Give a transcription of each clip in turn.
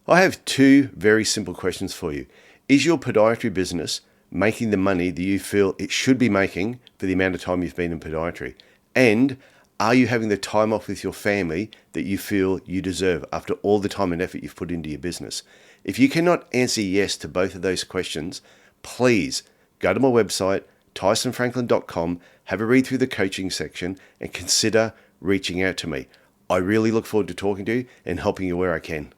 I have two very simple questions for you. Is your podiatry business making the money that you feel it should be making for the amount of time you've been in podiatry? And are you having the time off with your family that you feel you deserve after all the time and effort you've put into your business? If you cannot answer yes to both of those questions, please go to my website, tysonfranklin.com, have a read through the coaching section and consider reaching out to me. I really look forward to talking to you and helping you where I can.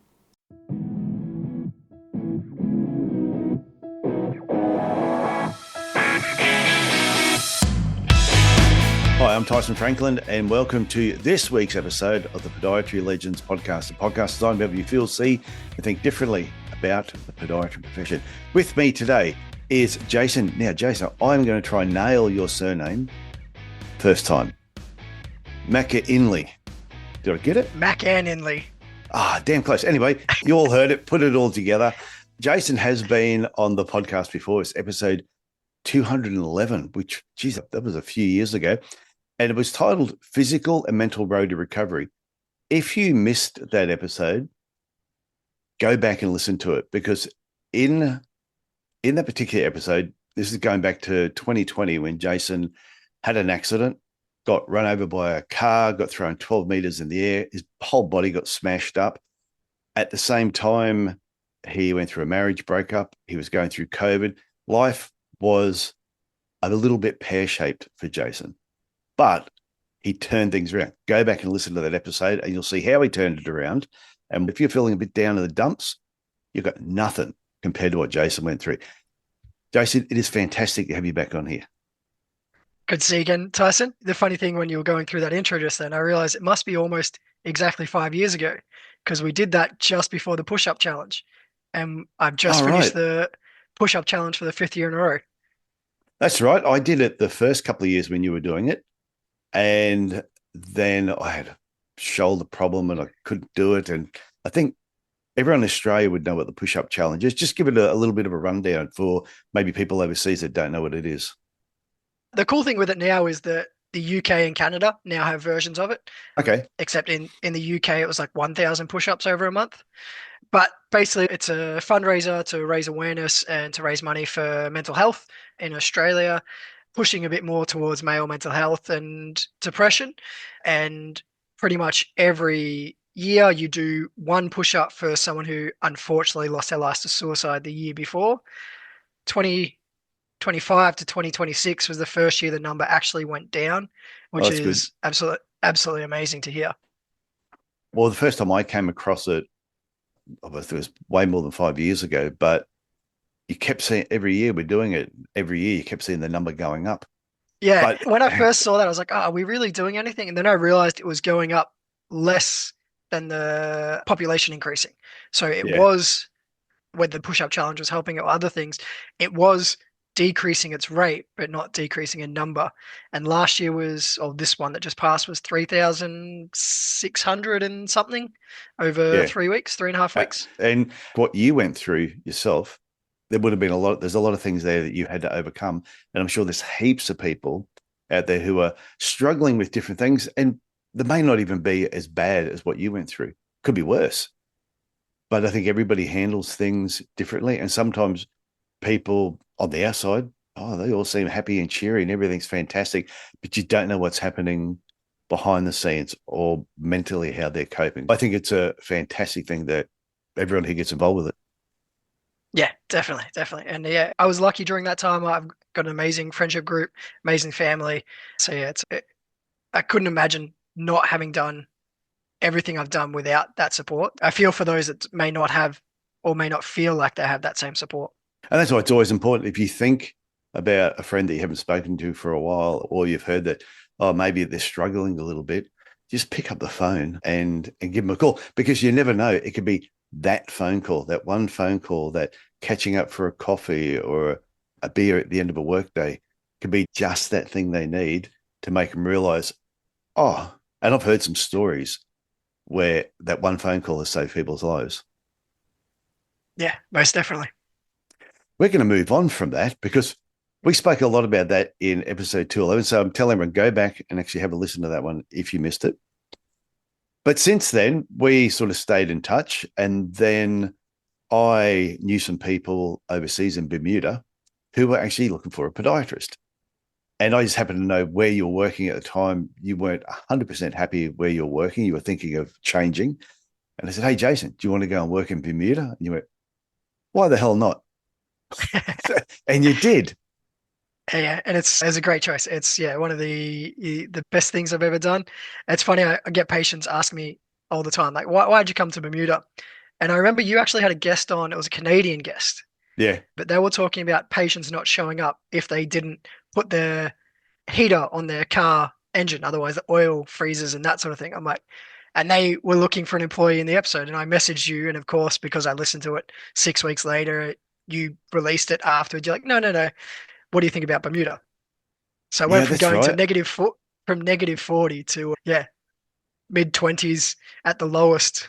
Hi, I'm Tyson Franklin, and welcome to this week's episode of the Podiatry Legends podcast, a podcast designed to help you feel, see, and think differently about the podiatry profession. With me today is Jason. Now, Jason, I'm going to try and nail your surname first time. McAninly. Did I get it? McAninly. Damn close. Anyway, you all heard it. Put it all together. Jason has been on the podcast before. It's episode 211, which, geez, that was a few years ago. And it was titled Physical and Mental Road to Recovery. If you missed that episode, go back and listen to it, because in that particular episode, this is going back to 2020 when Jason had an accident, got run over by a car, got thrown 12 meters in the air. His whole body got smashed up. At the same time, he went through a marriage breakup. He was going through COVID. Life was a little bit pear-shaped for Jason, but he turned things around. Go back and listen to that episode and you'll see how he turned it around. And if you're feeling a bit down in the dumps, you've got nothing compared to what Jason went through. Jason, it is fantastic to have you back on here. Good to see you again, Tyson. The funny thing, when you were going through that intro just then, I realized it must be almost exactly 5 years ago, because we did that just before the push-up challenge. And I've just finished the push-up challenge for the 5th year in a row. That's right. I did it the first couple of years when you were doing it. And then I had a shoulder problem and I couldn't do it. And I think everyone in Australia would know what the push-up challenge is. Just give it a little bit of a rundown for maybe people overseas that don't know what it is. The cool thing with it now is that the UK and Canada now have versions of it. Okay. Except in the UK, it was like 1,000 push-ups over a month. But basically, it's a fundraiser to raise awareness and to raise money for mental health in Australia, pushing a bit more towards male mental health and depression. And pretty much every year you do one push-up for someone who unfortunately lost their life to suicide the year before. 2025 to 2026 was the first year the number actually went down, which is absolutely amazing to hear. Well, the first time I came across it, obviously it was way more than 5 years ago, but you kept seeing every year we're doing it. Every year you kept seeing the number going up. Yeah, but when I first saw that, I was like, are we really doing anything? And then I realized it was going up less than the population increasing. So it was, when the push-up challenge was helping or other things, it was decreasing its rate, but not decreasing in number. And last year was, or this one that just passed, was 3,600 and something over 3 weeks, 3.5 weeks. And what you went through yourself, there would have been there's a lot of things there that you had to overcome. And I'm sure there's heaps of people out there who are struggling with different things, and they may not even be as bad as what you went through. Could be worse. But I think everybody handles things differently. And sometimes people on the outside, they all seem happy and cheery and everything's fantastic, but you don't know what's happening behind the scenes or mentally how they're coping. I think it's a fantastic thing that everyone who gets involved with it. Yeah, definitely. And yeah, I was lucky during that time. I've got an amazing friendship group, amazing family. So yeah, I couldn't imagine not having done everything I've done without that support. I feel for those that may not have or may not feel like they have that same support. And that's why it's always important, if you think about a friend that you haven't spoken to for a while, or you've heard that, maybe they're struggling a little bit, just pick up the phone and give them a call, because you never know. It could be that phone call, that one phone call, that catching up for a coffee or a beer at the end of a workday could be just that thing they need to make them realize, and I've heard some stories where that one phone call has saved people's lives. Yeah, most definitely. We're going to move on from that, because we spoke a lot about that in episode 211. So I'm telling everyone, go back and actually have a listen to that one if you missed it. But since then, we sort of stayed in touch. And then I knew some people overseas in Bermuda who were actually looking for a podiatrist. And I just happened to know where you were working at the time. You weren't 100% happy where you're working. You were thinking of changing. And I said, hey, Jason, do you want to go and work in Bermuda? And you went, why the hell not? And you did. Yeah, and it's a great choice. It's one of the best things I've ever done. It's funny, I get patients ask me all the time, like, why'd you come to Bermuda? And I remember you actually had a guest on, it was a Canadian guest, Yeah. but they were talking about patients not showing up if they didn't put their heater on their car engine, otherwise the oil freezes and that sort of thing. I'm like, and they were looking for an employee in the episode, and I messaged you, and of course, because I listened to it 6 weeks later, you released it afterwards. You're like, no, no, no. What do you think about Bermuda? So I Yeah, went from that's going to right. -40 to mid 20s at the lowest.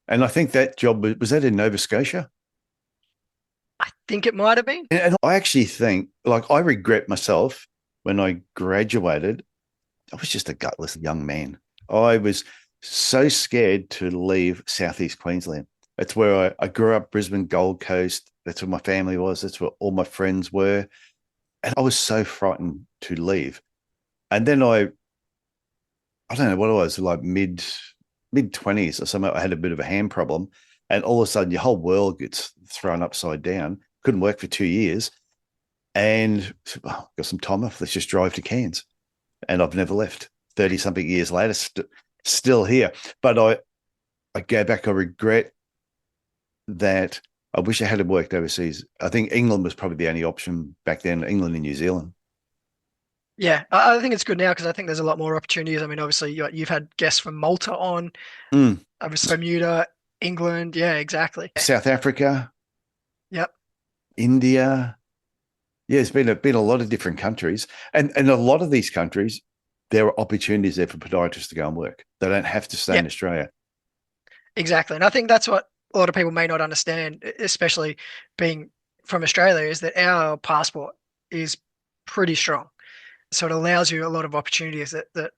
And I think that job was that in Nova Scotia? I think it might have been. And I actually think, like, I regret myself when I graduated. I was just a gutless young man. I was so scared to leave Southeast Queensland. That's where I grew up, Brisbane, Gold Coast. That's where my family was. That's where all my friends were. And I was so frightened to leave. And then I don't know what it was, like mid 20s or something. I had a bit of a hand problem. And all of a sudden, your whole world gets thrown upside down. Couldn't work for 2 years. And got some time off. Let's just drive to Cairns. And I've never left. 30 something years later, still here. But I go back, I regret that. I wish I had worked overseas. I think England was probably the only option back then, England and New Zealand. Yeah, I think it's good now because I think there's a lot more opportunities. I mean, obviously, you've had guests from Malta on, Mm. obviously Bermuda, England. Yeah, exactly. South Africa, Yep. India. Yeah, it's been a lot of different countries. And a lot of these countries, there are opportunities there for podiatrists to go and work. They don't have to stay Yeah, in Australia. exactly. And I think that's what a lot of people may not understand, especially being from Australia, is that our passport is pretty strong. So it allows you a lot of opportunities that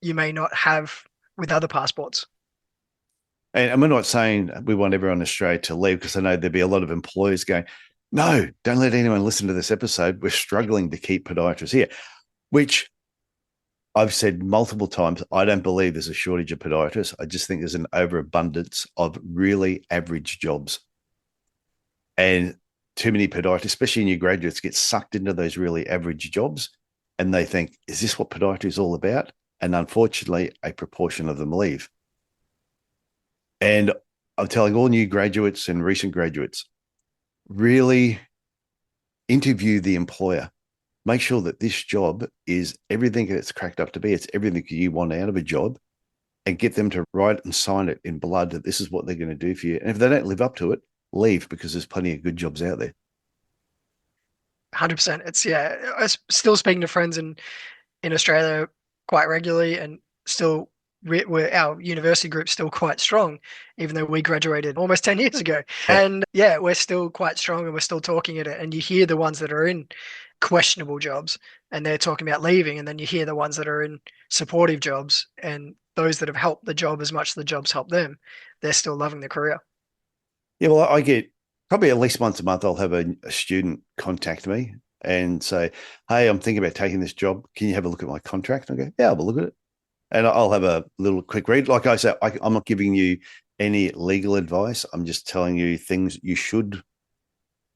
you may not have with other passports. And we're not saying we want everyone in Australia to leave, because I know there'd be a lot of employers going, no, don't let anyone listen to this episode. We're struggling to keep podiatrists here, which I've said multiple times. I don't believe there's a shortage of podiatrists. I just think there's an overabundance of really average jobs. And too many podiatrists, especially new graduates, get sucked into those really average jobs. And they think, is this what podiatry is all about? And unfortunately, a proportion of them leave. And I'm telling all new graduates and recent graduates, really interview the employer. Make sure that this job is everything it's cracked up to be. It's everything you want out of a job, and get them to write and sign it in blood that this is what they're going to do for you. And if they don't live up to it, leave, because there's plenty of good jobs out there. 100%. It's I'm still speaking to friends in Australia quite regularly, and still our university group's still quite strong, even though we graduated almost 10 years ago. Yeah. And yeah, we're still quite strong and we're still talking at it. And you hear the ones that are in questionable jobs and they're talking about leaving, and then you hear the ones that are in supportive jobs and those that have helped the job as much as the job's helped them, they're still loving the career. Yeah, well, I get probably at least once a month, I'll have a student contact me and say, hey, I'm thinking about taking this job. Can you have a look at my contract? I go, yeah, I'll look at it. And I'll have a little quick read. Like I said, I'm not giving you any legal advice. I'm just telling you things you should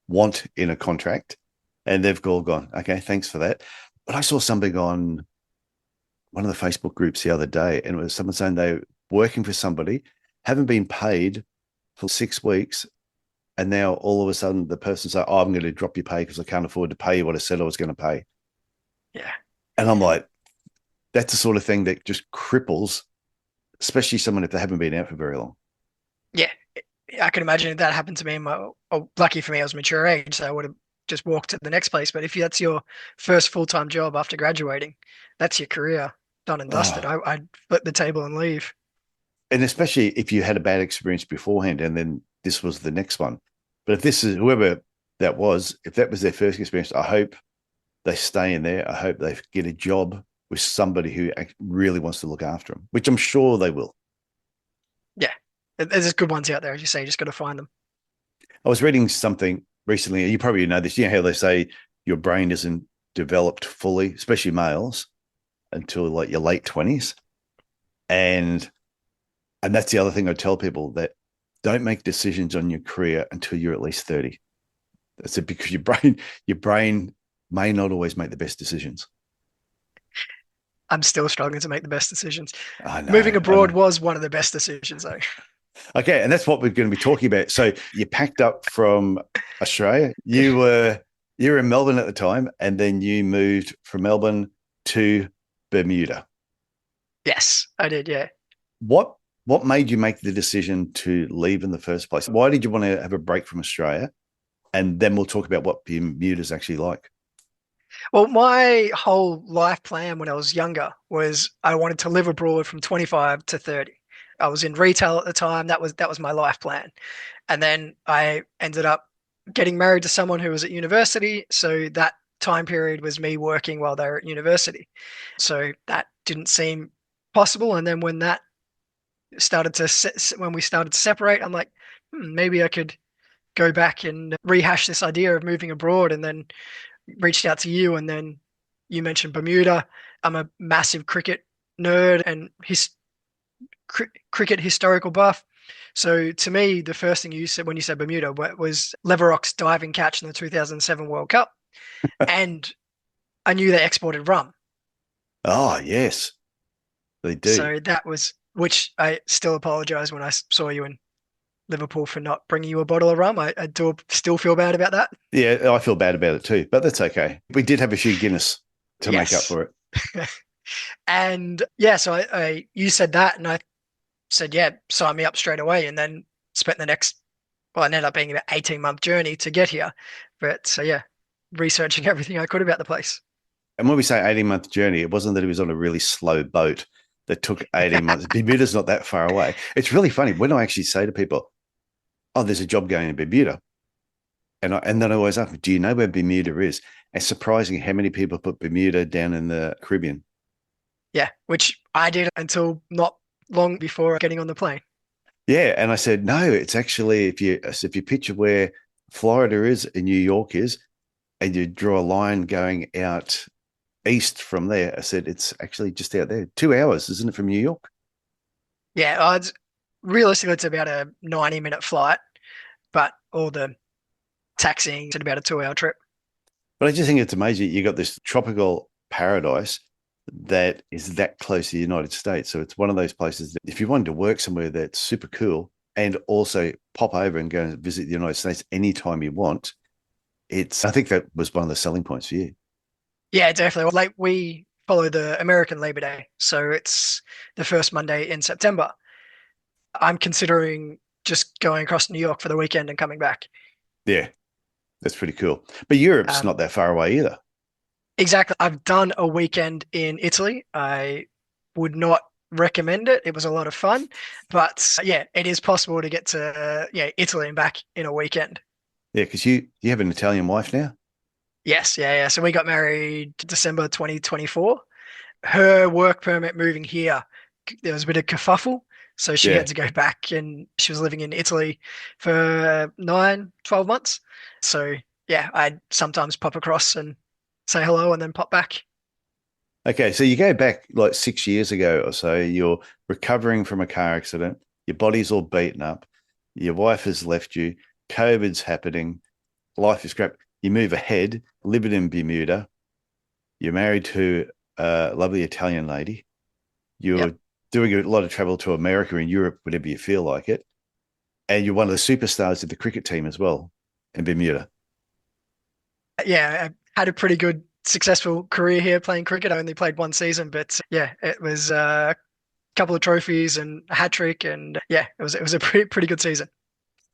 want in a contract. And they've all gone, okay, thanks for that. But I saw something on one of the Facebook groups the other day, and it was someone saying they were working for somebody, haven't been paid for 6 weeks, and now all of a sudden the person says, oh, I'm going to drop your pay because I can't afford to pay you what I said I was going to pay. Yeah. And I'm like, that's the sort of thing that just cripples, especially someone if they haven't been out for very long. Yeah. I can imagine if that happened to me lucky for me, I was mature age, so I would have just walked to the next place. But if that's your first full-time job after graduating, that's your career done and dusted. Oh, I'd flip the table and leave. and especially if you had a bad experience beforehand and then this was the next one. But if this is whoever that was, if that was their first experience, I hope they stay in there. I hope they get a job with somebody who really wants to look after them, which I'm sure they will. There's good ones out there, as you say. You just got to find them. I was reading something recently. You probably know this. You know how they say your brain isn't developed fully, especially males, until like your late 20s. And that's the other thing I tell people, that don't make decisions on your career until you're at least 30. That's it, because your brain may not always make the best decisions. I'm still struggling to make the best decisions. I know. Moving I abroad know. was one of the best decisions, though. Okay, and that's what we're going to be talking about. So you packed up from Australia. You were in Melbourne at the time, and then you moved from Melbourne to Bermuda. Yes, I did. Yeah. What made you make the decision to leave in the first place? Why did you want to have a break from Australia? And then we'll talk about what Bermuda's actually like. Well, my whole life plan when I was younger was I wanted to live abroad from 25 to 30. I was in retail at the time. That was my life plan. And then I ended up getting married to someone who was at university. So that time period was me working while they were at university. So that didn't seem possible. And then when we started to separate, I'm like, maybe I could go back and rehash this idea of moving abroad. And then reached out to you, and then you mentioned Bermuda. I'm a massive cricket nerd and cricket historical buff. So to me, the first thing you said when you said Bermuda was Leverock's diving catch in the 2007 World Cup. And I knew they exported rum. Oh, yes, they do. So that was, which I still apologize when I saw you in Liverpool for not bringing you a bottle of rum. I do still feel bad about that. Yeah, I feel bad about it too, but that's okay. We did have a few Guinness to make up for it. And yeah, so you said that, and I said, yeah, sign me up straight away. And then spent the next, well, it ended up being about 18-month journey to get here. But so yeah, researching everything I could about the place. And when we say 18-month journey, it wasn't that he was on a really slow boat that took 18 months. Bermuda's not that far away. It's really funny when I actually say to people, oh, there's a job going in Bermuda. And then I always ask, do you know where Bermuda is? It's surprising how many people put Bermuda down in the Caribbean. Yeah, which I did until not long before getting on the plane. Yeah, and I said, no, it's actually, if you picture where Florida is and New York is, and you draw a line going out east from there, I said, it's actually just out there. 2 hours, isn't it, from New York? Yeah, realistically, it's about a 90-minute flight, but all the taxiing is about a 2-hour trip. But I just think it's amazing. You got this tropical paradise that is that close to the United States. So it's one of those places that if you wanted to work somewhere that's super cool and also pop over and go and visit the United States anytime you want, I think that was one of the selling points for you. Yeah, definitely. Like we follow the American Labor Day. So it's the first Monday in September. I'm considering just going across to New York for the weekend and coming back. Yeah, that's pretty cool. But Europe's not that far away either. Exactly. I've done a weekend in Italy. I would not recommend it. It was a lot of fun. But yeah, it is possible to get to Italy and back in a weekend. Yeah, because you have an Italian wife now? Yes, yeah. So we got married December 2024. Her work permit moving here, there was a bit of kerfuffle. So she had to go back, and she was living in Italy for 12 months. So yeah, I'd sometimes pop across and say hello and then pop back. Okay, so you go back like 6 years ago or so, you're recovering from a car accident, your body's all beaten up, your wife has left you, COVID's happening, life is crap. You move ahead, living in Bermuda, you're married to a lovely Italian lady, you're doing a lot of travel to America and Europe whenever you feel like it, and you're one of the superstars of the cricket team as well in Bermuda. Yeah, I had a pretty good, successful career here playing cricket. I only played one season, but yeah, it was a couple of trophies and a hat trick, and yeah, it was a pretty good season.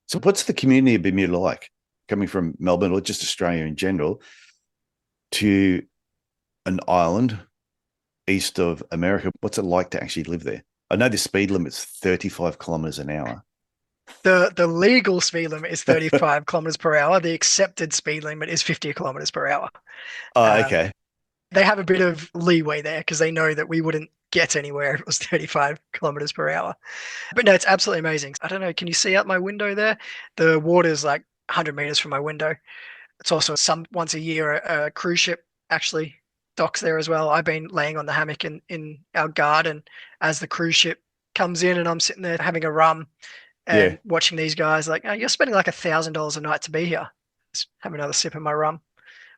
So what's the community of Bermuda like, coming from Melbourne or just Australia in general to an island east of America? What's it like to actually live there? I know the speed limit's 35 kilometers an hour. The legal speed limit is 35 kilometers per hour. The accepted speed limit is 50 kilometers per hour. Oh, okay. They have a bit of leeway there because they know that we wouldn't get anywhere if it was 35 kilometers per hour. But no, it's absolutely amazing. I don't know, can you see out my window there? The water's like 100 meters from my window. It's also once a year a cruise ship actually docks there as well. I've been laying on the hammock in our garden as the cruise ship comes in, and I'm sitting there having a rum Yeah. and watching these guys like, oh, you're spending like $1,000 a night to be here. Just have another sip of my rum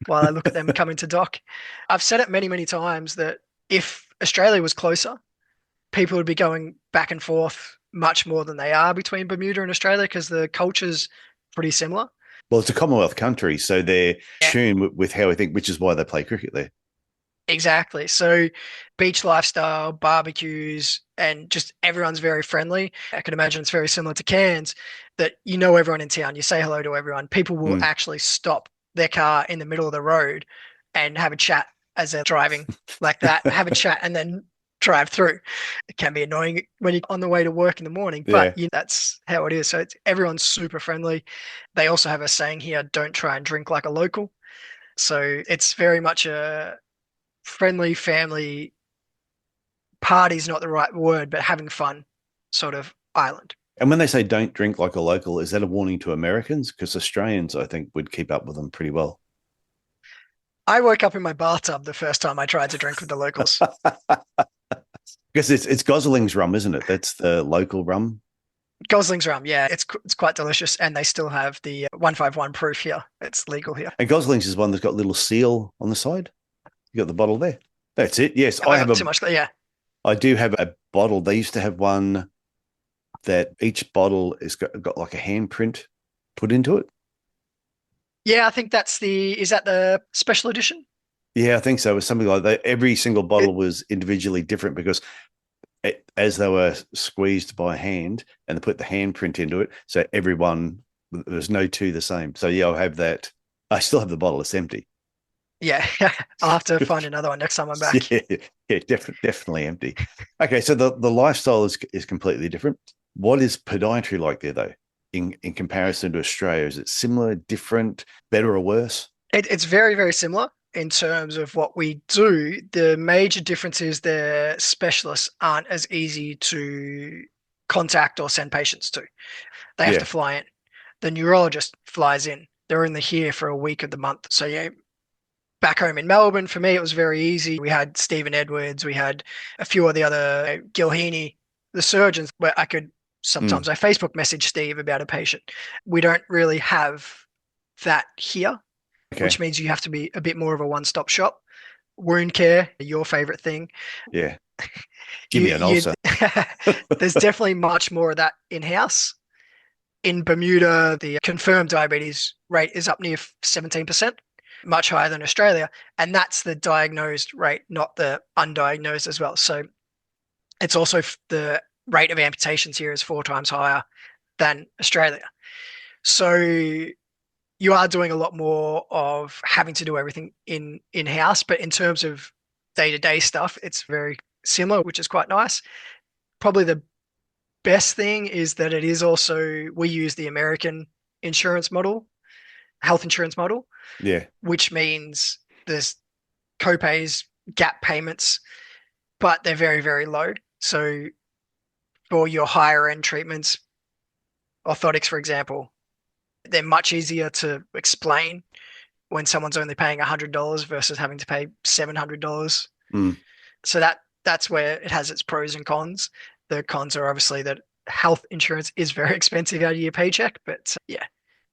while I look at them come into dock. I've said it many, many times that if Australia was closer, people would be going back and forth much more than they are between Bermuda and Australia because the culture's pretty similar. Well, it's a Commonwealth country, so they're Yeah. tuned with how we think, which is why they play cricket there. Exactly. So beach lifestyle, barbecues, and just everyone's very friendly. I can imagine it's very similar to Cairns, that you know everyone in town, you say hello to everyone. People will actually stop their car in the middle of the road and have a chat as they're driving like that, have a chat and then drive through. It can be annoying when you're on the way to work in the morning, but that's how it is. So everyone's super friendly. They also have a saying here, don't try and drink like a local. So it's very much a friendly family, party's not the right word, but having fun sort of island. And when they say don't drink like a local, is that a warning to Americans? Because Australians, I think, would keep up with them pretty well. I woke up in my bathtub the first time I tried to drink with the locals. Because it's Gosling's rum, isn't it? That's the local rum. Gosling's rum, yeah, it's quite delicious, and they still have the 151 proof here. It's legal here. And Gosling's is one that's got a little seal on the side. You got the bottle there. That's it. Yes, I have too much. Yeah, I do have a bottle. They used to have one that each bottle is got like a handprint put into it. Yeah, I think is that the special edition? Yeah, I think so. It was something like that. Every single bottle was individually different because as they were squeezed by hand and they put the handprint into it, so there's no two the same. So yeah, I'll have that. I still have the bottle. It's empty. Yeah, I'll have to find another one next time I'm back. Yeah, definitely empty. Okay, so the lifestyle is completely different. What is podiatry like there, though, in comparison to Australia? Is it similar, different, better, or worse? It's very, very similar in terms of what we do. The major difference is the specialists aren't as easy to contact or send patients to. They have to fly in. The neurologist flies in. They're only here for a week of the month. So yeah, back home in Melbourne, for me, it was very easy. We had Stephen Edwards. We had a few of the other Gilheany, the surgeons, where I could sometimes I Facebook message Steve about a patient. We don't really have that here, which means you have to be a bit more of a one-stop shop. Wound care, your favorite thing. Yeah. Give me an ulcer. There's definitely much more of that in-house. In Bermuda, the confirmed diabetes rate is up near 17%, much higher than Australia. And that's the diagnosed rate, not the undiagnosed as well. So it's also the rate of amputations here is 4 times higher than Australia. So you are doing a lot more of having to do everything in-house, but in terms of day-to-day stuff, it's very similar, which is quite nice. Probably the best thing is that it is also, we use the American insurance model, health insurance model, which means there's copays, gap payments, but they're very, very low. So for your higher end treatments, orthotics, for example, they're much easier to explain when someone's only paying $100 versus having to pay $700. So that's where it has its pros and cons. The cons are obviously that health insurance is very expensive out of your paycheck, but yeah,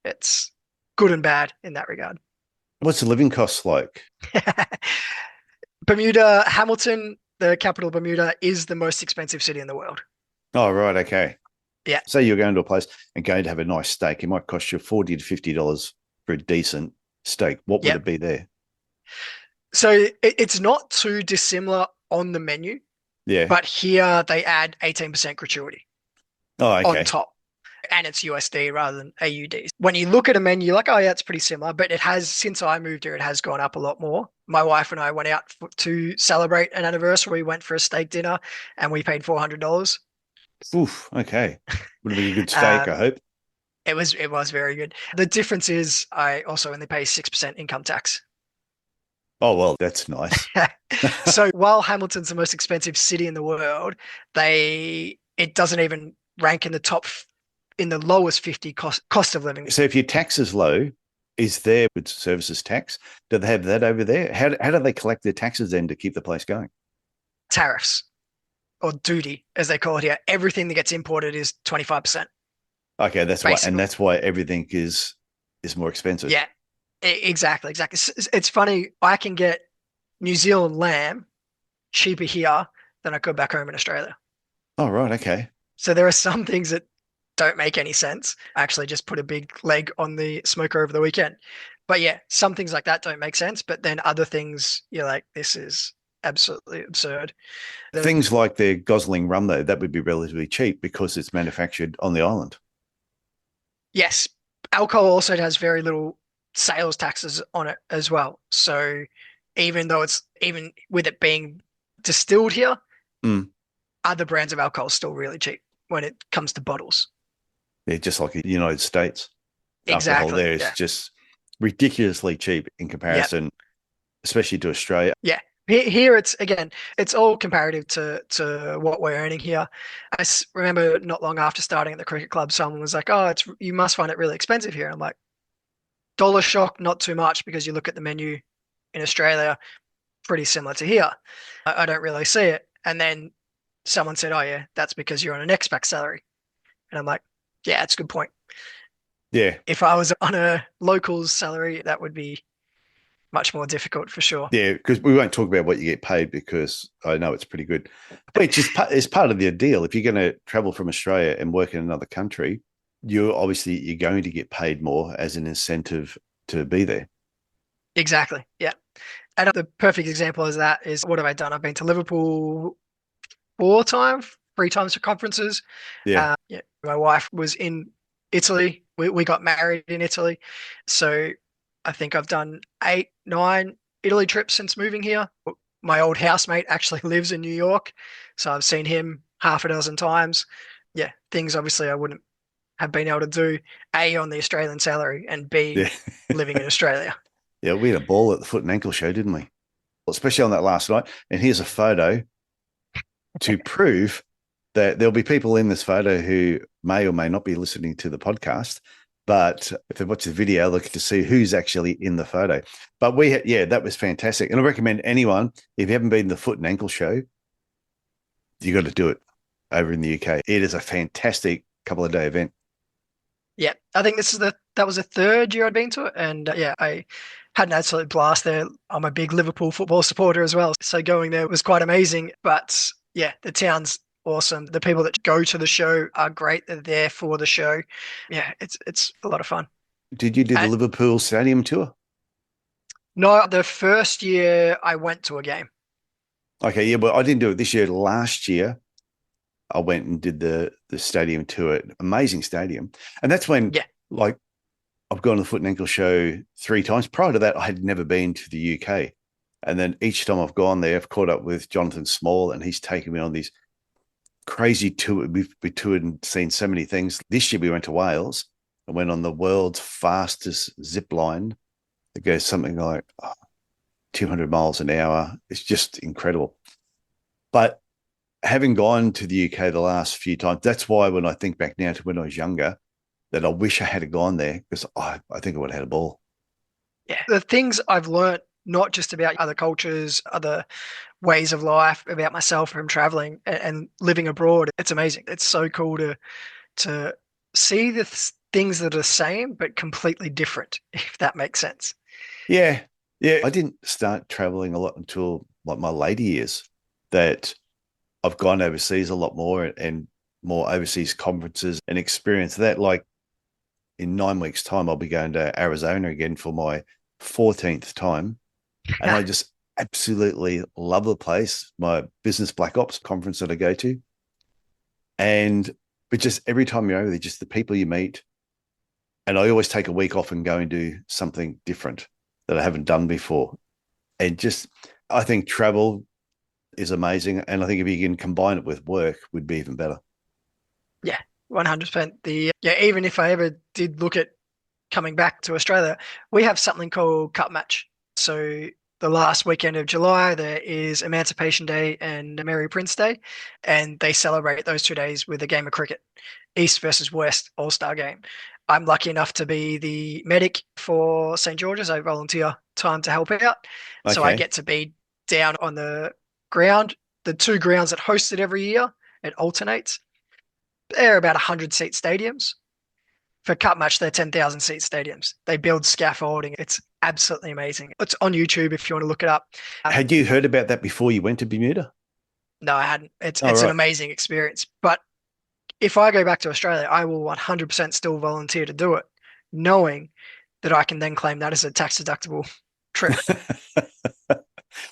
it's good and bad in that regard. What's the living costs like? Bermuda, Hamilton, the capital of Bermuda, is the most expensive city in the world. Oh, right. Okay. Yeah. Say you're going to a place and going to have a nice steak. It might cost you $40 to $50 for a decent steak. What would it be there? So it's not too dissimilar on the menu. Yeah. But here they add 18% gratuity on top. And it's USD rather than AUD. When you look at a menu, you're like, oh yeah, it's pretty similar. But it has, since I moved here, it has gone up a lot more. My wife and I went out to celebrate an anniversary. We went for a steak dinner and we paid $400. Oof, okay. Would have been a good steak, I hope. It was very good. The difference is I also only pay 6% income tax. Oh, well, that's nice. So while Hamilton's the most expensive city in the world, it doesn't even rank in the in the lowest 50 cost of living. So if your tax is low, is there good services tax? Do they have that over there? How do they collect their taxes then to keep the place going? Tariffs or duty, as they call it here. Everything that gets imported is 25%. Okay, that's why, and Basically. that's why everything is more expensive. Yeah, exactly. It's funny. I can get New Zealand lamb cheaper here than I could back home in Australia. Oh, right, okay. So there are some things that don't make any sense. I actually just put a big leg on the smoker over the weekend. But yeah, some things like that don't make sense. But then other things, you're like, this is absolutely absurd. Things like their Gosling rum, though, that would be relatively cheap because it's manufactured on the island. Yes, alcohol also has very little sales taxes on it as well. So even with it being distilled here, Mm. other brands of alcohol is still really cheap when it comes to bottles. They're just like the United States. Alcohol Exactly. there is Yeah. just ridiculously cheap in Yeah. comparison, especially to Australia. Yeah. Here it's again, it's all comparative to what we're earning here. Remember not long after starting at the cricket club, someone was like, "Oh, it's you must find it really expensive here." I'm like, dollar shock, not too much because you look at the menu in Australia, pretty similar to here. I don't really see it. And then someone said, "Oh yeah, that's because you're on an expat salary." And I'm like, "Yeah, that's a good point. Yeah. If I was on a local's salary, that would be much more difficult for sure." Yeah, because we won't talk about what you get paid because I know it's pretty good. Which is it's part of the deal. If you're going to travel from Australia and work in another country, you're going to get paid more as an incentive to be there. Exactly. Yeah. And the perfect example of that is what have I done? I've been to Liverpool 4 times, 3 times for conferences. Yeah, Yeah, my wife was in Italy. We got married in Italy. So I think I've done 8, 9 Italy trips since moving here. My old housemate actually lives in New York. So I've seen him half a dozen times. Yeah, things obviously I wouldn't have been able to do, A, on the Australian salary, and B, yeah, living in Australia. yeah. We had a ball at the foot and ankle show, didn't we? Well, especially on that last night. And here's a photo to prove that there'll be people in this photo who may or may not be listening to the podcast. But if they watch the video, look to see who's actually in the photo. But yeah, that was fantastic. And I recommend anyone, if you haven't been to the foot and ankle show, you got to do it over in the UK. It is a fantastic couple of day event. Yeah, I think that was the third year I'd been to it, and yeah, I had an absolute blast there. I'm a big Liverpool football supporter as well, so going there was quite amazing. But yeah, the town's awesome. The people that go to the show are great. They're there for the show. Yeah, it's a lot of fun. Did you do the And Liverpool Stadium tour? no, the first year I went to a game. Okay, yeah, but I didn't do it this year. Last year, I went and did the stadium tour. Amazing stadium, and that's when Yeah, like I've gone to the foot and ankle show 3 times. Prior to that, I had never been to the UK, and then each time I've gone there, I've caught up with Jonathan Small, and he's taken me on these crazy tour. We toured and seen so many things. This year we went to Wales and went on the world's fastest zip line. It goes something like 200 miles an hour. It's just incredible. But having gone to the UK the last few times, that's why when I think back now to when I was younger, that I wish I had gone there because I think I would have had a ball. yeah. The things I've learnt, not just about other cultures, other ways of life, about myself from traveling and living abroad. It's amazing. It's so cool to see the things that are the same but completely different, if that makes sense. Yeah. Yeah. I didn't start traveling a lot until like my later years that I've gone overseas a lot more and more overseas conferences and experienced that. Like in 9 weeks' time, I'll be going to Arizona again for my 14th time. And I just absolutely love the place, my business black ops conference that I go to. But just every time you're over there, just the people you meet. And I always take a week off and go and do something different that I haven't done before. And just, I think travel is amazing. And I think if you can combine it with work, would be even better. Yeah, 100%. Yeah, even if I ever did look at coming back to Australia, we have something called Cup Match. So the last weekend of July, there is Emancipation Day and Mary Prince Day, and they celebrate those 2 days with a game of cricket, East versus West All-Star game. I'm lucky enough to be the medic for St. George's. I volunteer time to help out. So I Okay. get to be down on the ground, the two grounds that host it every year. It alternates. They're about 100-seat stadiums. For Cup Match, they're 10,000 seat stadiums. They build scaffolding. It's absolutely amazing. It's on YouTube if you want to look it up. Had you heard about that before you went to Bermuda? No, I hadn't. It's Oh, it's an right. amazing experience. But if I go back to Australia, I will 100% still volunteer to do it, knowing that I can then claim that as a tax deductible trip.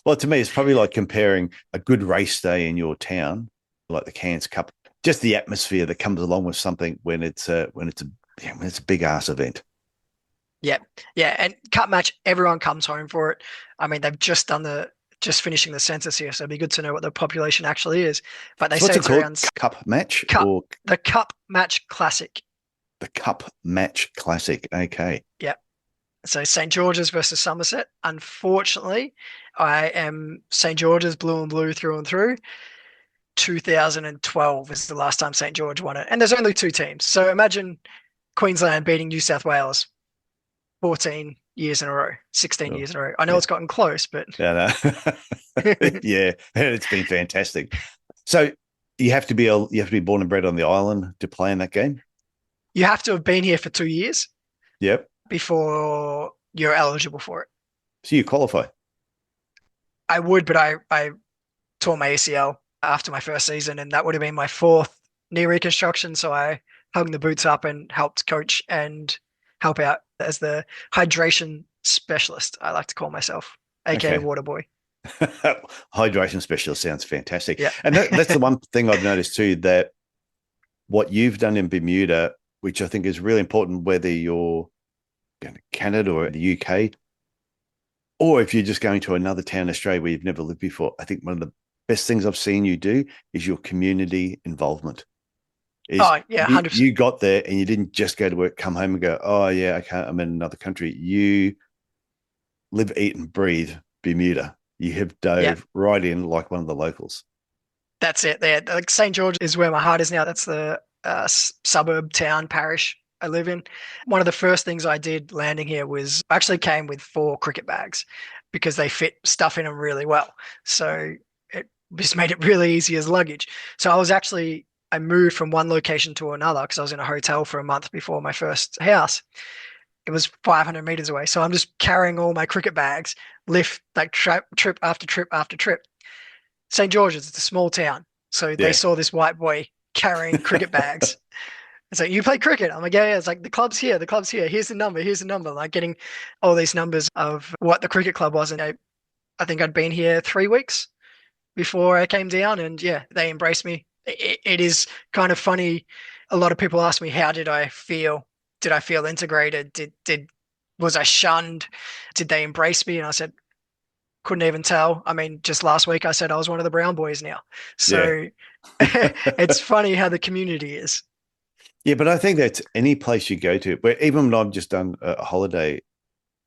Well, to me, it's probably like comparing a good race day in your town, like the Cairns Cup, just the atmosphere that comes along with something when it's a big ass event. Yeah, yeah. And Cup Match, everyone comes home for it. I mean, they've just finishing the census here, so it'd be good to know what the population actually is. But they So say what's it it's called? around Cup match Cup, or the Cup Match Classic. the Cup Match Classic? Okay. Yeah. So St. George's versus Somerset. Unfortunately, I am St. George's blue and blue through and through. 2012 is the last time St. George won it. And there's only two teams. So imagine Queensland beating New South Wales 14 years in a row, 16 Oh, years in a row. I know yeah. it's gotten close, but Yeah, no. Yeah, it's been fantastic. So you have to be born and bred on the island to play in that game. you have to have been here for 2 years Yep. before you're eligible for it. So you qualify. I would, but I tore my ACL after my first season, and that would have been my fourth knee reconstruction. So I hung the boots up and helped coach and help out as the hydration specialist, I like to call myself, aka Okay. water boy. Hydration specialist sounds fantastic. Yeah. And that's the one thing I've noticed too, that what you've done in Bermuda, which I think is really important, whether you're going to Canada or the UK, or if you're just going to another town in Australia where you've never lived before, I think one of the best things I've seen you do is your community involvement. Is Oh, yeah, you 100%. you got there and you didn't just go to work, come home and go, oh yeah, okay, I'm in another country. You live, eat, and breathe Bermuda. You have Yeah, dove right in like one of the locals. that's it. There, like St. George is where my heart is now. That's the suburb, town, parish I live in. One of the first things I did landing here was I actually came with 4 cricket bags because they fit stuff in them really well. So it just made it really easy as luggage. So I moved from one location to another because I was in a hotel for a month before my first house. It was 500 meters away. So I'm just carrying all my cricket bags, lift like trip after trip after trip. St. George's, it's a small town. So they Yeah. saw this white boy carrying cricket bags. It's like, you play cricket? I'm like, yeah, yeah. It's like, the club's here, the club's here. Here's the number, here's the number. Like getting all these numbers of what the cricket club was. And I think I'd been here 3 weeks before I came down. And yeah, they embraced me. It is kind of funny. A lot of people ask me, how did I feel? Did I feel integrated? Was I shunned? Did they embrace me? And I said, couldn't even tell. I mean, just last week I said I was one of the brown boys now. Yeah. So it's funny how the community is. Yeah, but I think that's any place you go to, where even when I've just done a holiday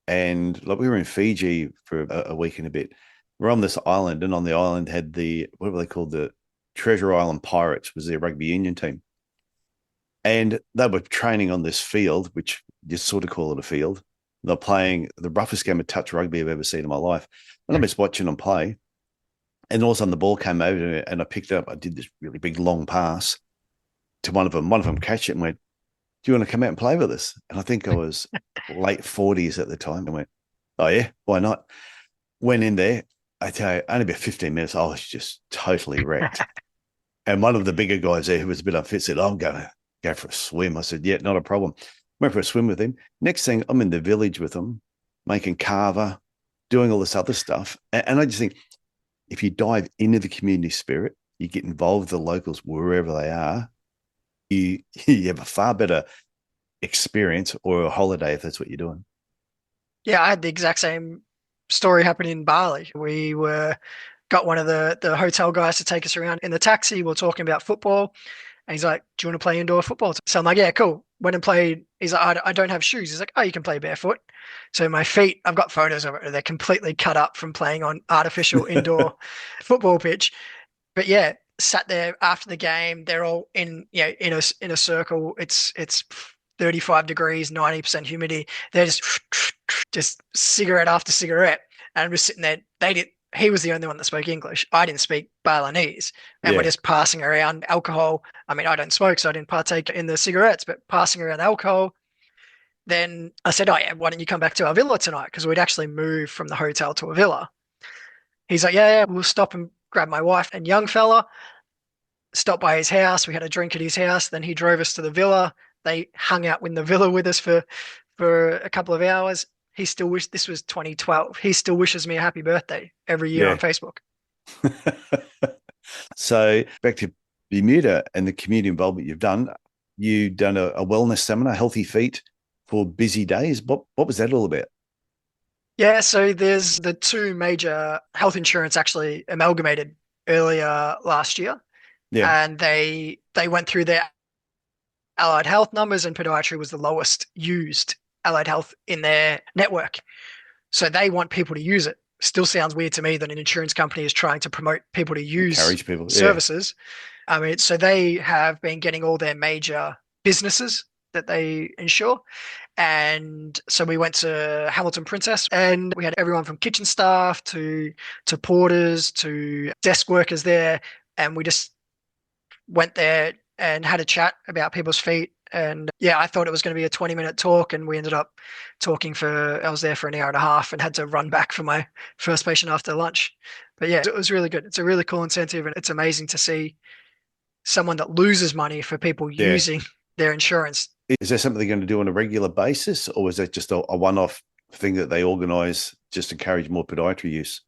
and like we were in Fiji for a week and a bit, we're on this island and on the island had what were they called? The Treasure Island Pirates was their rugby union team. And they were training on this field, which you sort of call it a field. They're playing the roughest game of touch rugby I've ever seen in my life. And I'm just watching them play. And all of a sudden the ball came over to me and I picked it up. I did this really big long pass to one of them. One of them catch it and went, do you want to come out and play with us? And I think I was late 40s at the time. And went, oh yeah, why not? Went in there. I tell you, only about 15 minutes, I was just totally wrecked. And one of the bigger guys there who was a bit unfit said, oh, I'm going to go for a swim. I said, yeah, not a problem. Went for a swim with him. Next thing, I'm in the village with him, making kava, doing all this other stuff. And I just think if you dive into the community spirit, you get involved with the locals wherever they are, you have a far better experience or a holiday if that's what you're doing. Yeah, I had the exact same story happen in Bali. We got one of the hotel guys to take us around in the taxi. We're talking about football. And he's like, do you want to play indoor football? So I'm like, yeah, cool. went and played. He's like, I don't have shoes. He's like, oh, you can play barefoot. So my feet, I've got photos of it. They're completely cut up from playing on artificial indoor football pitch. But yeah, sat there after the game. They're all in a circle. It's 35 degrees, 90% humidity. They're just cigarette after cigarette. And I'm just sitting there. He was the only one that spoke English. I didn't speak Balinese. And we're just passing around alcohol. I mean, I don't smoke, so I didn't partake in the cigarettes, but passing around alcohol. Then I said, oh yeah, why don't you come back to our villa tonight? Because we'd actually moved from the hotel to a villa. He's like, yeah, we'll stop and grab my wife and young fella. Stopped by his house. We had a drink at his house. Then he drove us to the villa. They hung out in the villa with us for a couple of hours. He still wished, this was 2012. He still wishes me a happy birthday every year on Facebook. So back to Bermuda and the community involvement you've done. You've done a wellness seminar, Healthy Feet for Busy Days. What was that all about? Yeah, so there's the two major health insurance actually amalgamated earlier last year. Yeah. And they went through their allied health numbers, and podiatry was the lowest used allied health in their network. So they want people to use it. Still sounds weird to me that an insurance company is trying to promote people to use services. I mean, so they have been getting all their major businesses that they insure. And so we went to Hamilton Princess, and we had everyone from kitchen staff to porters to desk workers there. And we just went there and had a chat about people's feet. And yeah, I thought it was going to be a 20-minute talk, and we ended up talking I was there for an hour and a half and had to run back for my first patient after lunch. But yeah, it was really good. It's a really cool incentive, and it's amazing to see someone that loses money for people using their insurance. Is there something they're going to do on a regular basis, or is that just a one-off thing that they organise just to encourage more podiatry use?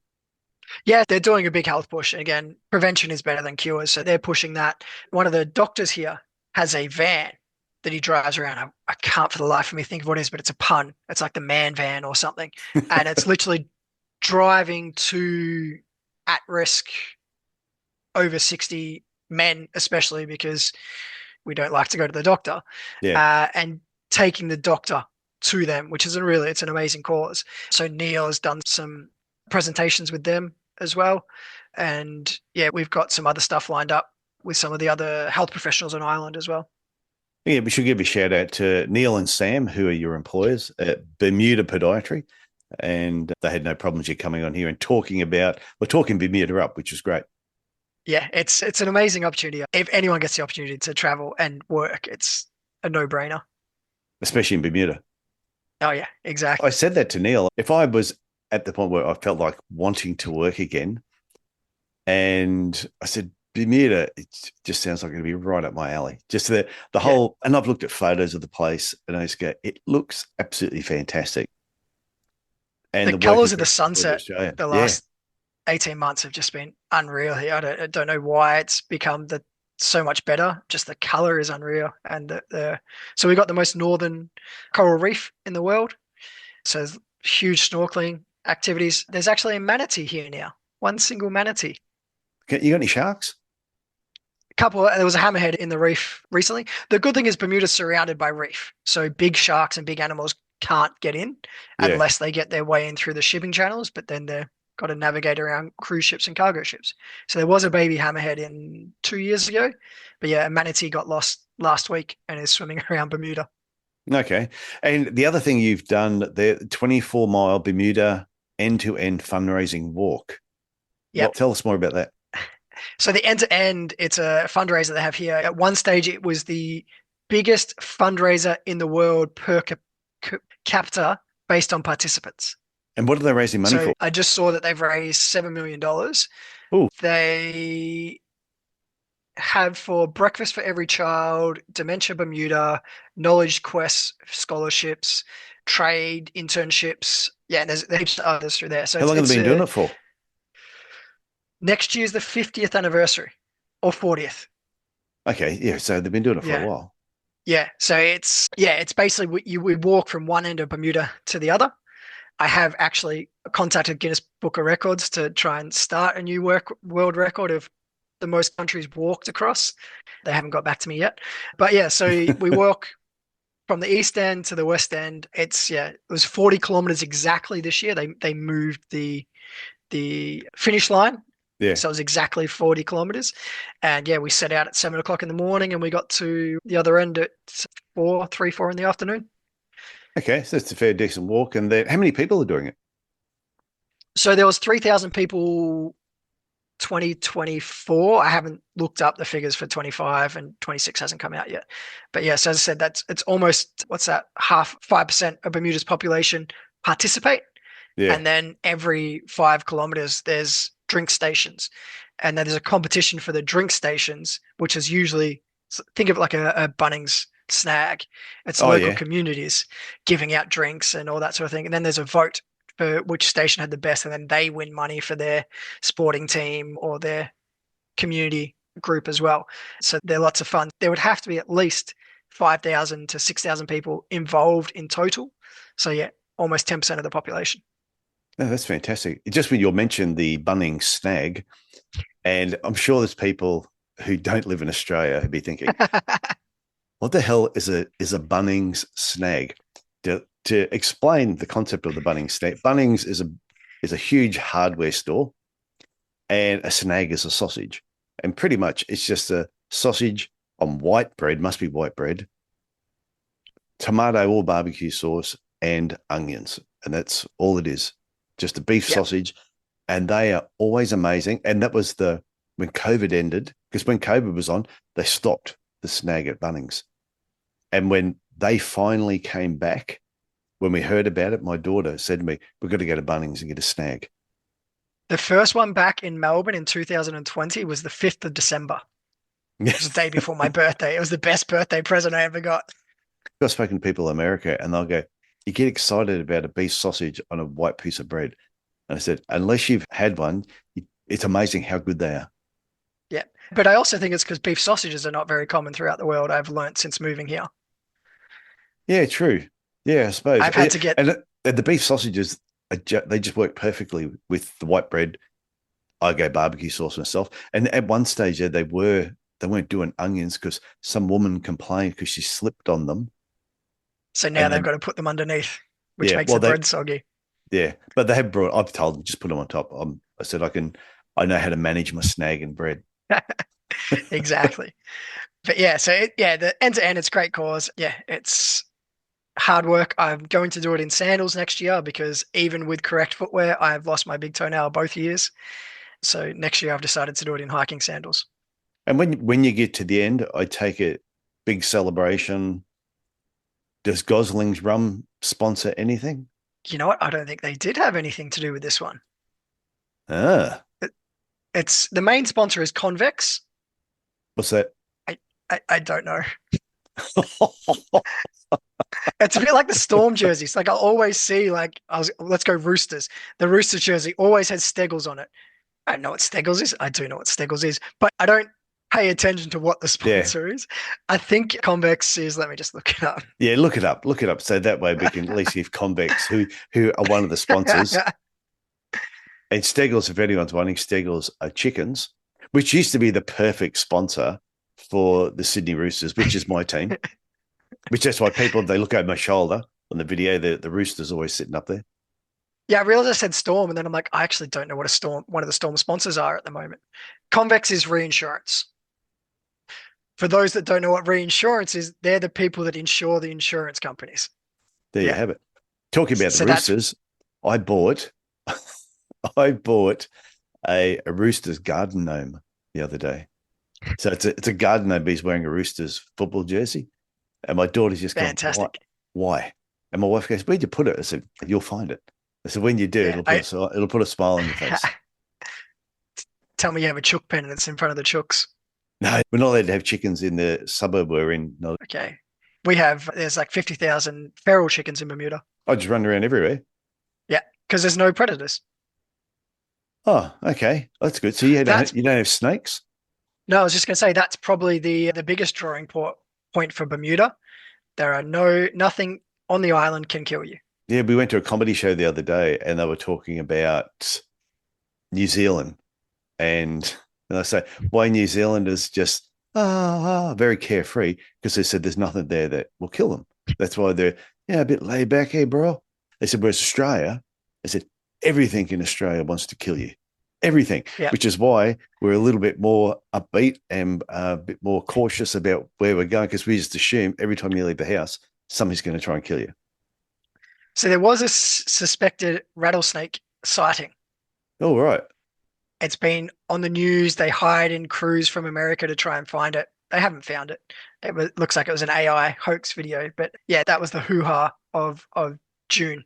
Yeah, they're doing a big health push. Again, prevention is better than cures. So they're pushing that. One of the doctors here has a van that he drives around. I can't for the life of me think of what it is, but it's a pun. It's like the man van or something. And it's literally driving to at-risk over 60 men, especially because we don't like to go to the doctor. And taking the doctor to them, which is it's an amazing cause. So Neil has done some presentations with them as well. And yeah, we've got some other stuff lined up with some of the other health professionals on Ireland as well. Yeah, we should give a shout out to Neil and Sam, who are your employers at Bermuda Podiatry. And they had no problems you coming on here and talking Bermuda up, which is great. Yeah, it's an amazing opportunity. If anyone gets the opportunity to travel and work, it's a no-brainer. Especially in Bermuda. Oh, yeah, exactly. I said that to Neil. If I was at the point where I felt like wanting to work again, and I said, Bermuda, it just sounds like it'll be right up my alley. Just the whole, and I've looked at photos of the place, and I just go, it looks absolutely fantastic. And the colours of the sunset the last 18 months have just been unreal here. I don't know why it's become so much better. Just the colour is unreal. And so we got the most northern coral reef in the world. So there's huge snorkeling activities. There's actually a manatee here now. One single manatee. You got any sharks? There was a hammerhead in the reef recently. The good thing is Bermuda's surrounded by reef. So big sharks and big animals can't get in unless they get their way in through the shipping channels, but then they've got to navigate around cruise ships and cargo ships. So there was a baby hammerhead in 2 years ago, but yeah, a manatee got lost last week and is swimming around Bermuda. Okay. And the other thing you've done, the 24-mile Bermuda end-to-end fundraising walk. Yeah. Tell us more about that. So the end-to-end, it's a fundraiser they have here. At one stage, it was the biggest fundraiser in the world per capita based on participants. And what are they raising money for? I just saw that they've raised $7 million. Ooh. They have for Breakfast for Every Child, Dementia Bermuda, Knowledge Quest scholarships, trade internships. Yeah, and there's heaps of others through there. So how long have they been doing it for? Next year's the 50th anniversary or 40th. Okay, yeah. So they've been doing it for a while. Yeah. So it's basically we walk from one end of Bermuda to the other. I have actually contacted Guinness Book of Records to try and start a new world record of the most countries walked across. They haven't got back to me yet. But yeah, so we walk from the east end to the west end, it was 40 kilometers exactly this year. They moved the finish line. Yeah. So it was exactly 40 kilometers. And yeah, we set out at 7 o'clock in the morning and we got to the other end at 4 in the afternoon. Okay. So it's a fair decent walk. And then how many people are doing it? So there was 3,000 people 2024. I haven't looked up the figures for 25, and 26 hasn't come out yet. But yes, as I said, it's almost, what's that, 5% of Bermuda's population participate. Yeah. And then every 5 kilometers, there's drink stations. And then there's a competition for the drink stations, which is usually, think of it like a Bunnings snag. It's local communities giving out drinks and all that sort of thing. And then there's a vote for which station had the best, and then they win money for their sporting team or their community group as well. So they're lots of fun. There would have to be at least 5,000 to 6,000 people involved in total. So yeah, almost 10% of the population. No, that's fantastic. Just when you mentioned the Bunnings snag, and I'm sure there's people who don't live in Australia who'd be thinking, what the hell is a Bunnings snag? To explain the concept of the Bunnings snag, Bunnings is a huge hardware store, and a snag is a sausage. And pretty much it's just a sausage on white bread, must be white bread, tomato or barbecue sauce, and onions. And that's all it is. Just a beef sausage. And they are always amazing. And that was when COVID ended, because when COVID was on, they stopped the snag at Bunnings. And when they finally came back, when we heard about it, my daughter said to me, we've got to go to Bunnings and get a snag. The first one back in Melbourne in 2020 was the 5th of December. It was the day before my birthday. It was the best birthday present I ever got. I've spoken to people in America and they'll go, you get excited about a beef sausage on a white piece of bread. And I said, unless you've had one, it's amazing how good they are. Yeah. But I also think it's because beef sausages are not very common throughout the world. I've learned since moving here. Yeah, true. Yeah, I suppose. I've had to get... And the beef sausages, they just work perfectly with the white bread. I go barbecue sauce myself. And at one stage, they weren't doing onions because some woman complained because she slipped on them. So now they've got to put them underneath, which makes the bread soggy. Yeah, but I've told them, just put them on top. I said, I know how to manage my snag and bread. Exactly. But yeah, the end to end, it's a great cause. Yeah, it's hard work. I'm going to do it in sandals next year because even with correct footwear, I've lost my big toenail both years. So next year I've decided to do it in hiking sandals. And when you get to the end, I take it big celebration. Does Gosling's Rum sponsor anything? You know what? I don't think they did have anything to do with this one. It's the main sponsor is Convex. What's that? I don't know. It's a bit like the Storm jerseys. Like I always see, let's go Roosters. The Roosters jersey always has Steggles on it. I don't know what Steggles is. I do know what Steggles is, but I don't pay attention to what the sponsor is. I think Convex is. Let me just look it up. Yeah, look it up. Look it up. So that way we can at least give Convex, who are one of the sponsors. And Steggles, if anyone's wanting, Steggles are chickens, which used to be the perfect sponsor for the Sydney Roosters, which is my team. Which that's why they look over my shoulder on the video. The Roosters always sitting up there. Yeah, I realized I said Storm, and then I'm like, I actually don't know what one of the Storm sponsors are at the moment. Convex is reinsurance. For those that don't know what reinsurance is, they're the people that insure the insurance companies. There you have it. Talking about the Roosters, I bought a Roosters garden gnome the other day. So it's a garden gnome, but he's wearing a Roosters football jersey. And my daughter's just going, fantastic. Why? And my wife goes, where'd you put it? I said, you'll find it. I said, when you do, it'll put a smile on your face. Tell me you have a chook pen and it's in front of the chooks. No, we're not allowed to have chickens in the suburb we're in. No. Okay. There's like 50,000 feral chickens in Bermuda. I just run around everywhere. Yeah, because there's no predators. Oh, okay. That's good. So you don't have snakes? No, I was just going to say that's probably the biggest drawing point for Bermuda. There are nothing on the island can kill you. Yeah, we went to a comedy show the other day and they were talking about New Zealand. And I say, why New Zealand is just very carefree, because they said there's nothing there that will kill them. That's why they're a bit laid back here, bro. They said, whereas Australia, they said everything in Australia wants to kill you. Everything, Yeah. which is why we're a little bit more upbeat and a bit more cautious about where we're going, because we just assume every time you leave the house, somebody's going to try and kill you. So there was a suspected rattlesnake sighting. All right. It's been on the news. They hired in crews from America to try and find it. They haven't found it. Looks like it was an AI hoax video. But yeah, that was the hoo-ha of June.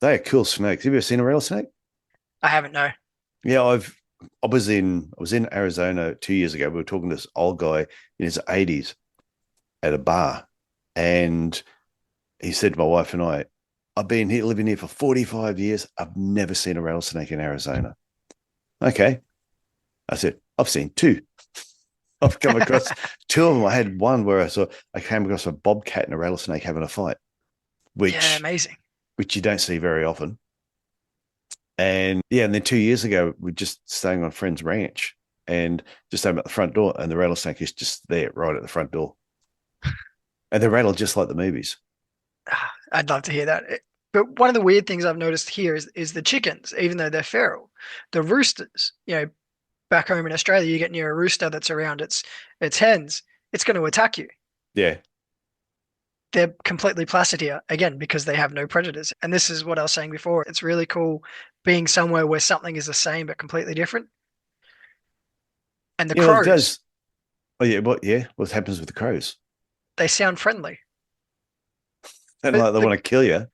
They are cool snakes. Have you ever seen a rattlesnake? I haven't, no. Yeah, I was in Arizona 2 years ago. We were talking to this old guy in his 80s at a bar, and he said to my wife and I, I've been here living here for 45 years. I've never seen a rattlesnake in Arizona. Okay. I said, I've seen two. I've come across two of them. I had one where I came across a bobcat and a rattlesnake having a fight, Yeah, which amazing. you don't see very often. And yeah, and then 2 years ago, we're just staying on a friend's ranch and just opened up the front door, and the rattlesnake is just there right at the front door. And they rattle just like the movies. I'd love to hear that. But one of the weird things I've noticed here is the chickens, even though they're feral, the roosters, back home in Australia, you get near a rooster that's around its hens, it's going to attack you. Yeah. They're completely placid here, again, because they have no predators. And this is what I was saying before. It's really cool being somewhere where something is the same but completely different. And the Well, it crows, does. Oh, yeah. What happens with the crows? they sound friendly. And But like they want to kill you.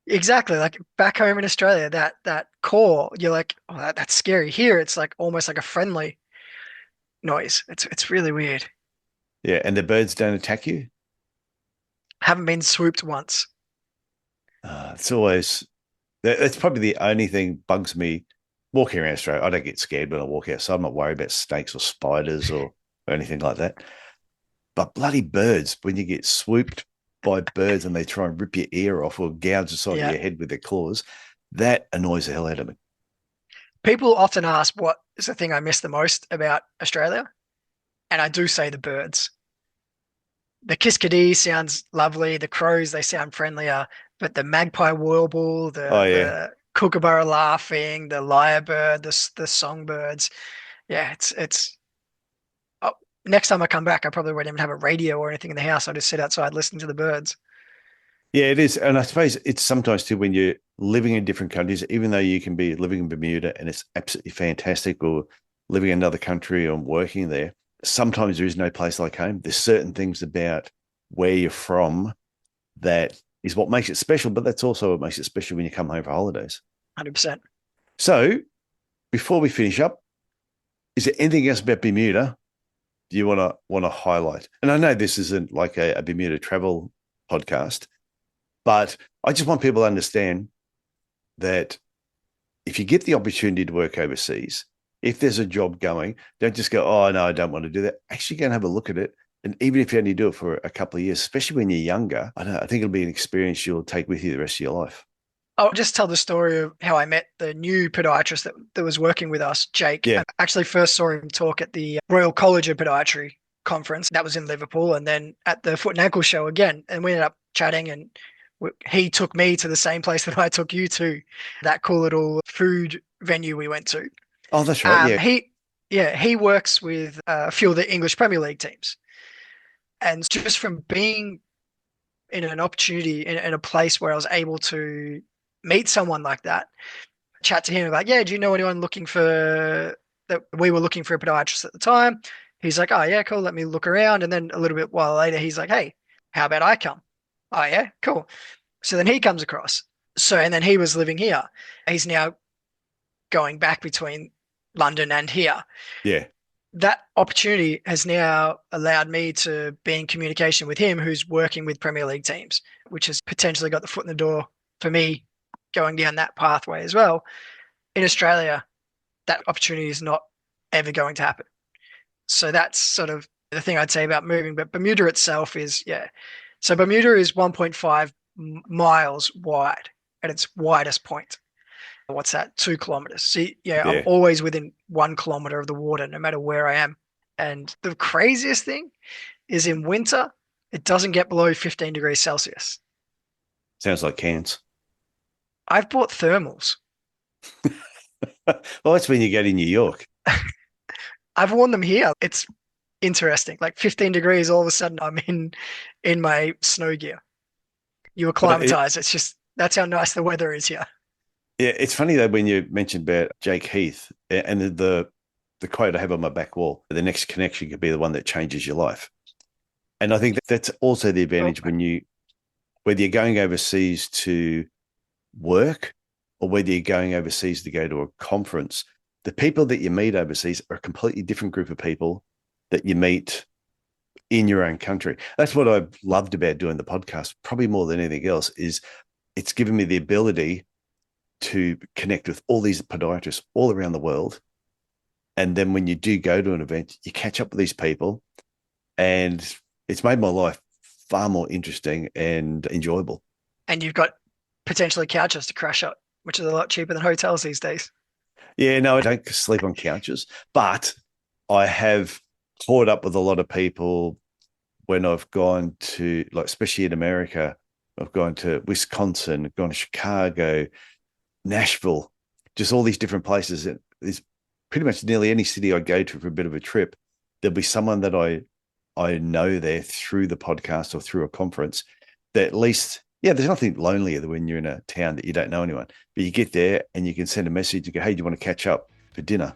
exactly, like back home in Australia, that call, you're like, oh, that's scary. Here, it's like almost like a friendly noise. It's really weird. Yeah. And the birds don't attack you. Haven't been swooped once. It's always, that's probably the only thing bugs me walking around Australia. I don't get scared when I walk outside. I'm not worried about snakes or spiders or anything like that. But bloody birds, when you get swooped by birds and they try and rip your ear off or gouge the side of Yeah. your head with their claws, that annoys the hell out of me. People often ask what is the thing I miss the most about Australia, and I do say the birds. The kiskadee sounds lovely. The crows, they sound friendlier, but the magpie warble, Oh, the yeah. the kookaburra laughing, the lyrebird, the songbirds. Yeah, it's. Oh, next time I come back, I probably won't even have a radio or anything in the house. I'll just sit outside listening to the birds. Yeah, it is. And I suppose it's sometimes too when you're living in different countries, even though you can be living in Bermuda and it's absolutely fantastic, or living in another country or working there, sometimes there is no place like home. There's certain things about where you're from that is what makes it special, but that's also what makes it special when you come home for holidays. 100%. So before we finish up, is there anything else about Bermuda you want to highlight? And I know this isn't like a Bermuda travel podcast, but I just want people to understand that if you get the opportunity to work overseas, if there's a job going, don't just go, oh, no, I don't want to do that. Actually go and have a look at it. And even if you only do it for a couple of years, especially when you're younger, I think it'll be an experience you'll take with you the rest of your life. I'll just tell the story of how I met the new podiatrist that was working with us, Jake. Yeah. I actually first saw him talk at the Royal College of Podiatry conference. That was in Liverpool, and then at the Foot and Ankle show again. And we ended up chatting, and he took me to the same place that I took you to, that cool little food venue we went to. Oh, that's right. He works with a few of the English Premier League teams. And just from being in an opportunity in a place where I was able to meet someone like that, chat to him like, yeah, do you know anyone looking for that? We were looking for a podiatrist at the time. He's like, oh yeah, cool. Let me look around. And then a little bit while later, he's like, hey, how about I come? Oh yeah, cool. So then he comes across. And then he was living here. He's now going back between London and here. Yeah. That opportunity has now allowed me to be in communication with him, who's working with Premier League teams, which has potentially got the foot in the door for me going down that pathway as well. In Australia, that opportunity is not ever going to happen. So that's sort of the thing I'd say about moving. But Bermuda itself is, yeah. So Bermuda is 1.5 miles wide at its widest point. What's that? 2 kilometers. See, yeah, I'm always within 1 kilometer of the water, no matter where I am. And the craziest thing is in winter, It doesn't get below 15 degrees Celsius. Sounds like cans. I've bought thermals. Well, that's when you go to New York. I've worn them here. It's interesting. Like 15 degrees, all of a sudden I'm in my snow gear. You acclimatize. It's just, that's how nice the weather is here. Yeah, it's funny though when you mentioned about Jake Heath and the quote I have on my back wall: "The next connection could be the one that changes your life." And I think that's also the advantage when whether you're going overseas to work or whether you're going overseas to go to a conference, the people that you meet overseas are a completely different group of people that you meet in your own country. That's what I've loved about doing the podcast, probably more than anything else, is it's given me the ability to connect with all these podiatrists all around the world. And then when you do go to an event, you catch up with these people, and it's made my life far more interesting and enjoyable. And you've got potentially couches to crash up, which is a lot cheaper than hotels these days. Yeah, no, I don't sleep on couches, but I have caught up with a lot of people when I've gone to, like, especially in America, I've gone to Wisconsin, gone to Chicago, Nashville, just all these different places. There's pretty much nearly any city I go to for a bit of a trip, there'll be someone that I know there through the podcast or through a conference that at least, yeah, there's nothing lonelier than when you're in a town that you don't know anyone, but you get there and you can send a message and go, hey, do you want to catch up for dinner?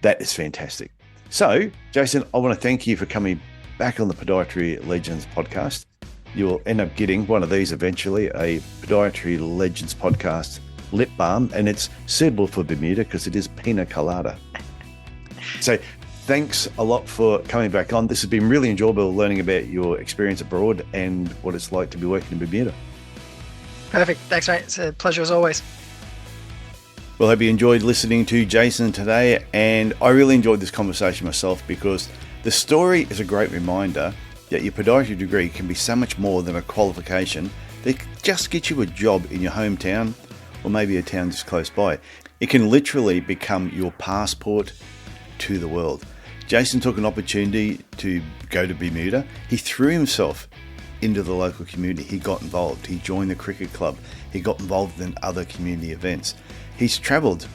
That is fantastic. So, Jason, I want to thank you for coming back on the Podiatry Legends podcast. You'll end up getting one of these eventually, a Podiatry Legends podcast lip balm, and it's suitable for Bermuda because it is pina colada. So thanks a lot for coming back on. This has been really enjoyable learning about your experience abroad and what it's like to be working in Bermuda. Perfect. Thanks, mate. It's a pleasure as always. Well, I hope you enjoyed listening to Jason today, and I really enjoyed this conversation myself because the story is a great reminder that your podiatry degree can be so much more than a qualification that just gets you a job in your hometown or maybe a town just close by. It can literally become your passport to the world. Jason took an opportunity to go to Bermuda. He threw himself into the local community. He got involved. He joined the cricket club. He got involved in other community events. He's travelled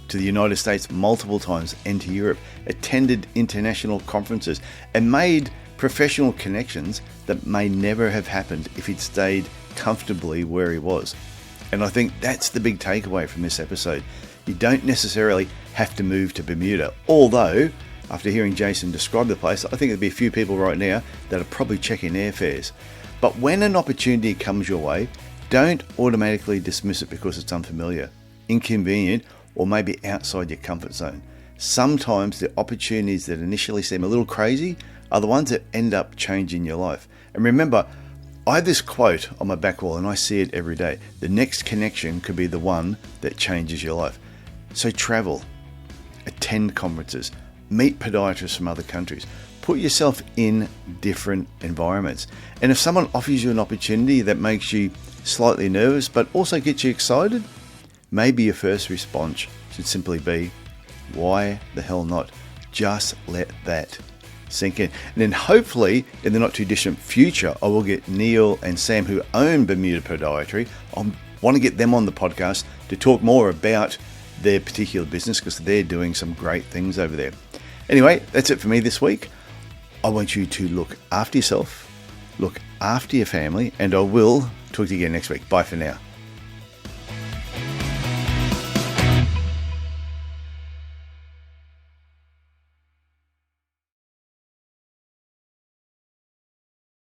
to the United States multiple times and to Europe, attended international conferences, and made professional connections that may never have happened if he'd stayed comfortably where he was. And I think that's the big takeaway from this episode. You don't necessarily have to move to Bermuda, although after hearing Jason describe the place, I think there'd be a few people right now that are probably checking airfares. But when an opportunity comes your way, don't automatically dismiss it because it's unfamiliar, inconvenient, or maybe outside your comfort zone. Sometimes the opportunities that initially seem a little crazy are the ones that end up changing your life. And remember, I have this quote on my back wall and I see it every day. The next connection could be the one that changes your life. So travel, attend conferences, meet podiatrists from other countries, put yourself in different environments. And if someone offers you an opportunity that makes you slightly nervous but also gets you excited, maybe your first response should simply be, why the hell not? Just let that sink in. And then hopefully in the not too distant future, I will get Neil and Sam, who own Bermuda Podiatry. I want to get them on the podcast to talk more about their particular business because they're doing some great things over there. Anyway, that's it for me this week. I want you to look after yourself, look after your family, and I will talk to you again next week. Bye for now.